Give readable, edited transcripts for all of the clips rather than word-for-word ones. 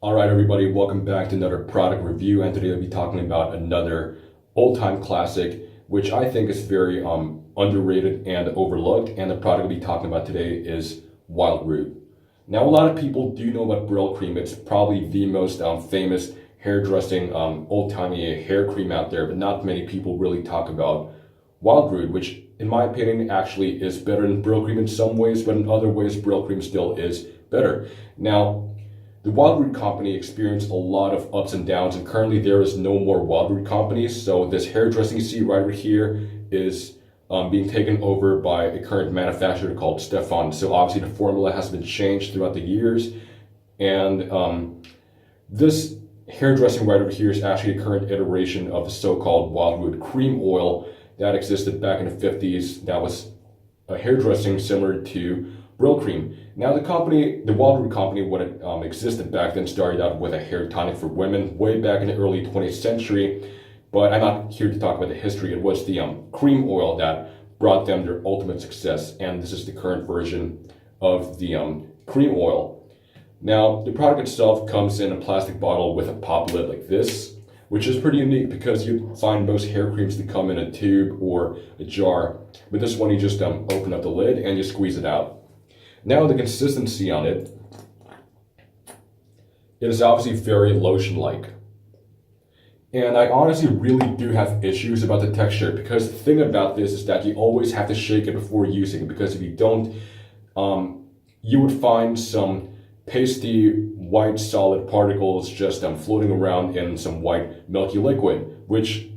All right, everybody, welcome back to another product review. And today I'll be talking about another old-time classic, which I think is very underrated and overlooked. And the product I'll be talking about today is Wildroot. Now, a lot of people do know about Brill Cream. It's probably the most famous hairdressing old-timey hair cream out there, but not many people really talk about Wildroot, which in my opinion actually is better than Brill Cream in some ways, but in other ways Brill Cream still is better. Now, the Wildroot company experienced a lot of ups and downs, and currently there is no more Wildroot companies. So this hairdressing you see right over here is being taken over by a current manufacturer called Stefan. So obviously the formula has been changed throughout the years, and this hairdressing right over here is actually a current iteration of the so-called Wildroot cream oil that existed back in the 50s. That was a hairdressing similar to Brill Cream. Now the Wildroot company, when it existed back then, started out with a hair tonic for women way back in the early 20th century. But I'm not here to talk about the history. It was the cream oil that brought them their ultimate success, and this is the current version of the cream oil. Now the product itself comes in a plastic bottle with a pop lid like this, which is pretty unique because you find most hair creams to come in a tube or a jar. But this one, you just open up the lid and you squeeze it out. Now the consistency on it is obviously very lotion-like. And I honestly really do have issues about the texture, because the thing about this is that you always have to shake it before using it, because if you don't, you would find some pasty white solid particles just floating around in some white milky liquid, which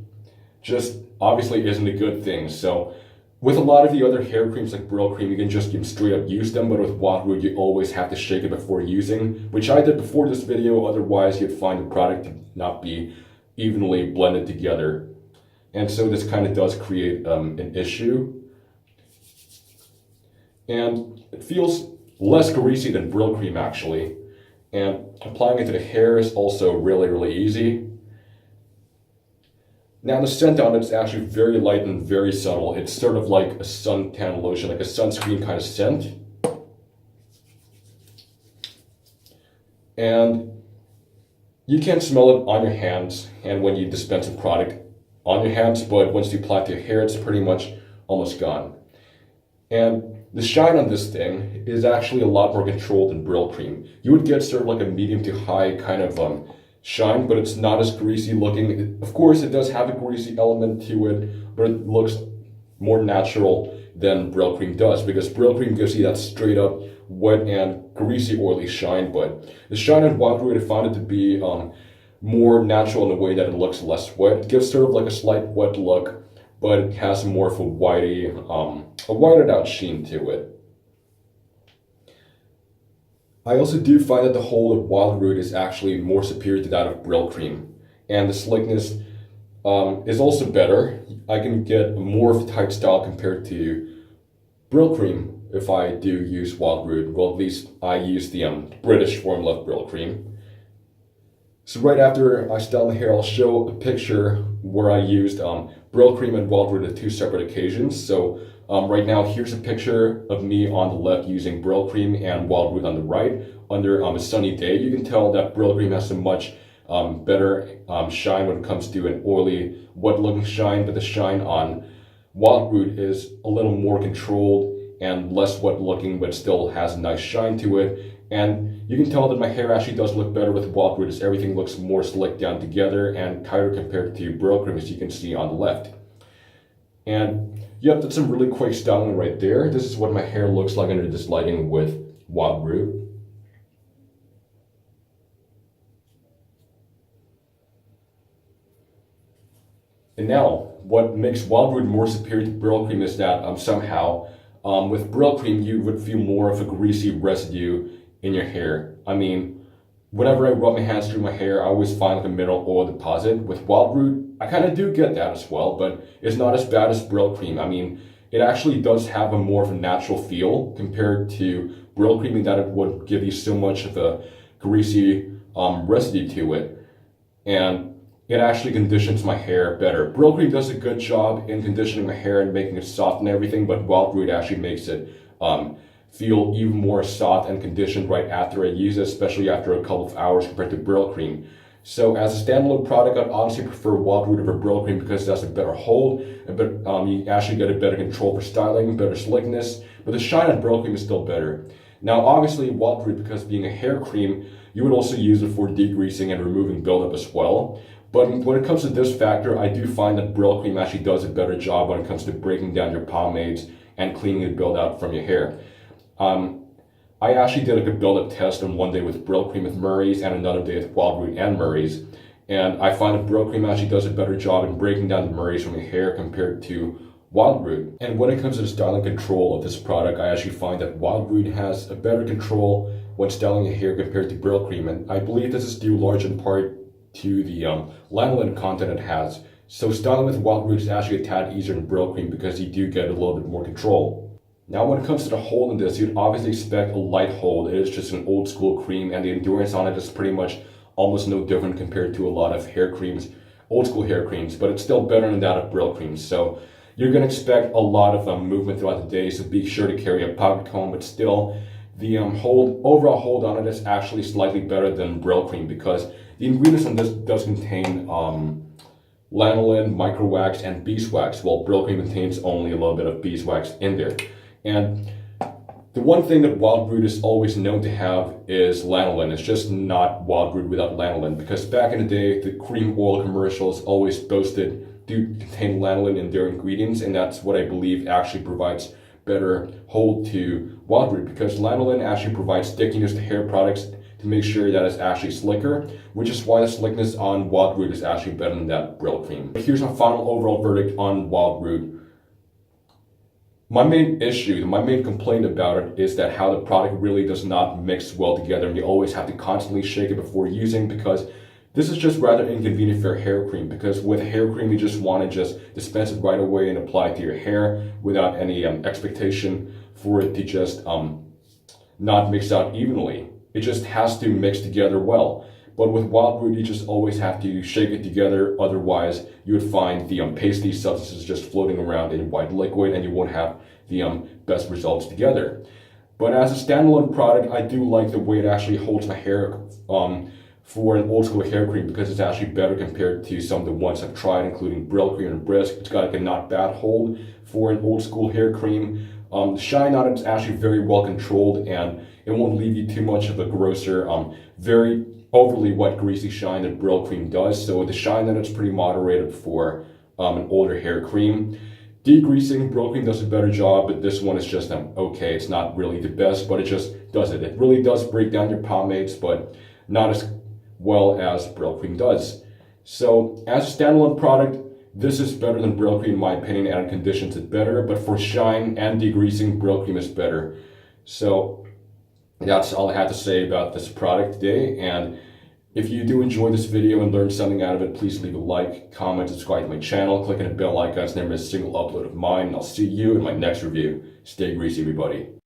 just obviously isn't a good thing. So with a lot of the other hair creams like Brill Cream, you can just straight up use them, but with Wildroot, you always have to shake it before using, which I did before this video. Otherwise, you'd find the product to not be evenly blended together. And so this kind of does create an issue. And it feels less greasy than Brill Cream, actually. And applying it to the hair is also really, really easy. Now the scent on it is actually very light and very subtle. It's sort of like a suntan lotion, like a sunscreen kind of scent. And you can smell it on your hands and when you dispense a product on your hands, but once you apply it to your hair, it's pretty much almost gone. And the shine on this thing is actually a lot more controlled than Brill Cream. You would get sort of like a medium to high kind of shine, but it's not as greasy looking. Of course, it does have a greasy element to it, but it looks more natural than Brill Cream does, because Brill Cream gives you that straight up wet and greasy oily shine, but the shine on Wildroot, I found it to be more natural in the way that it looks less wet. It gives sort of like a slight wet look, but it has more of a whited out sheen to it. I also do find that the whole of Wildroot is actually more superior to that of Brill Cream, and the slickness is also better. I can get more of a tight style compared to Brill Cream if I do use Wildroot. Well, at least I use the British formula of Brill Cream. So right after I style the hair, I'll show a picture where I used Brill Cream and Wildroot at two separate occasions. So right now, here's a picture of me on the left using Brill Cream and Wildroot on the right under a sunny day. You can tell that Brill Cream has a much better shine when it comes to an oily, wet-looking shine, but the shine on Wildroot is a little more controlled and less wet-looking, but still has a nice shine to it. And you can tell that my hair actually does look better with Wildroot, as everything looks more slicked down together and tighter compared to Brill Cream, as you can see on the left. And yep, that's some really quick styling right there. This is what my hair looks like under this lighting with Wildroot. And now, what makes Wildroot more superior to Brill Cream is that somehow, with Brill Cream, you would feel more of a greasy residue in your hair. I mean, whenever I rub my hands through my hair, I always find like a mineral oil deposit. With Wildroot, I kind of do get that as well, but it's not as bad as Brill Cream. I mean, it actually does have a more of a natural feel compared to Brill Cream, in that it would give you so much of a greasy residue to it. And it actually conditions my hair better. Brill Cream does a good job in conditioning my hair and making it soft and everything, but Wildroot actually makes it feel even more soft and conditioned right after I use it, especially after a couple of hours compared to Brylcreem. So as a standalone product, I'd honestly prefer Wildroot over Brylcreem because it has a better hold, you actually get a better control for styling, better slickness, but the shine on Brylcreem is still better. Now obviously Wildroot, because being a hair cream, you would also use it for degreasing and removing buildup as well. But when it comes to this factor, I do find that Brylcreem actually does a better job when it comes to breaking down your pomades and cleaning the buildup from your hair. I actually did a build-up test on one day with Brylcreem with Murray's and another day with Wildroot and Murray's. And I find that Brylcreem actually does a better job in breaking down the Murray's from your hair compared to Wildroot. And when it comes to the styling control of this product, I actually find that Wildroot has a better control when styling your hair compared to Brylcreem. And I believe this is due large in part to the lanolin content it has. So styling with Wildroot is actually a tad easier than Brylcreem because you do get a little bit more control. Now when it comes to the hold in this, you'd obviously expect a light hold. It is just an old school cream and the endurance on it is pretty much almost no different compared to a lot of hair creams, old school hair creams, but it's still better than that of Brylcreem. So you're going to expect a lot of movement throughout the day, so be sure to carry a pocket comb, but still the overall hold on it is actually slightly better than Brylcreem because the ingredients on this does contain lanolin, micro wax, and beeswax, while Brylcreem contains only a little bit of beeswax in there. And the one thing that Wildroot is always known to have is lanolin. It's just not Wildroot without lanolin, because back in the day, the cream oil commercials always boasted to contain lanolin in their ingredients, and that's what I believe actually provides better hold to Wildroot, because lanolin actually provides stickiness to hair products to make sure that it's actually slicker, which is why the slickness on Wildroot is actually better than that Brylcreem. Here's my final overall verdict on Wildroot. My main complaint about it is that how the product really does not mix well together, and you always have to constantly shake it before using, because this is just rather inconvenient for a hair cream, because with a hair cream you just want to just dispense it right away and apply it to your hair without any expectation for it to just not mix out evenly. It just has to mix together well. But with Wildroot, you just always have to shake it together, otherwise you would find the pasty substances just floating around in white liquid and you won't have the best results together. But as a standalone product, I do like the way it actually holds my hair for an old school hair cream, because it's actually better compared to some of the ones I've tried, including Brylcreem and Brisk. It's got like a not bad hold for an old school hair cream. The shine on it is actually very well controlled, and it won't leave you too much of a grosser, very overly wet, greasy shine that Brylcreem does. So the shine on it's pretty moderated for an older hair cream. Degreasing, Brylcreem does a better job, but this one is just okay. It's not really the best, but it just does it. It really does break down your pomades, but not as well as Brylcreem does. So as a standalone product, this is better than Brylcreem in my opinion, and conditions it better, but for shine and degreasing, Brylcreem is better. So that's all I have to say about this product today, and if you do enjoy this video and learn something out of it, please leave a like, comment, subscribe to my channel, click on the bell icon to never miss a single upload of mine, and I'll see you in my next review. Stay greasy, everybody.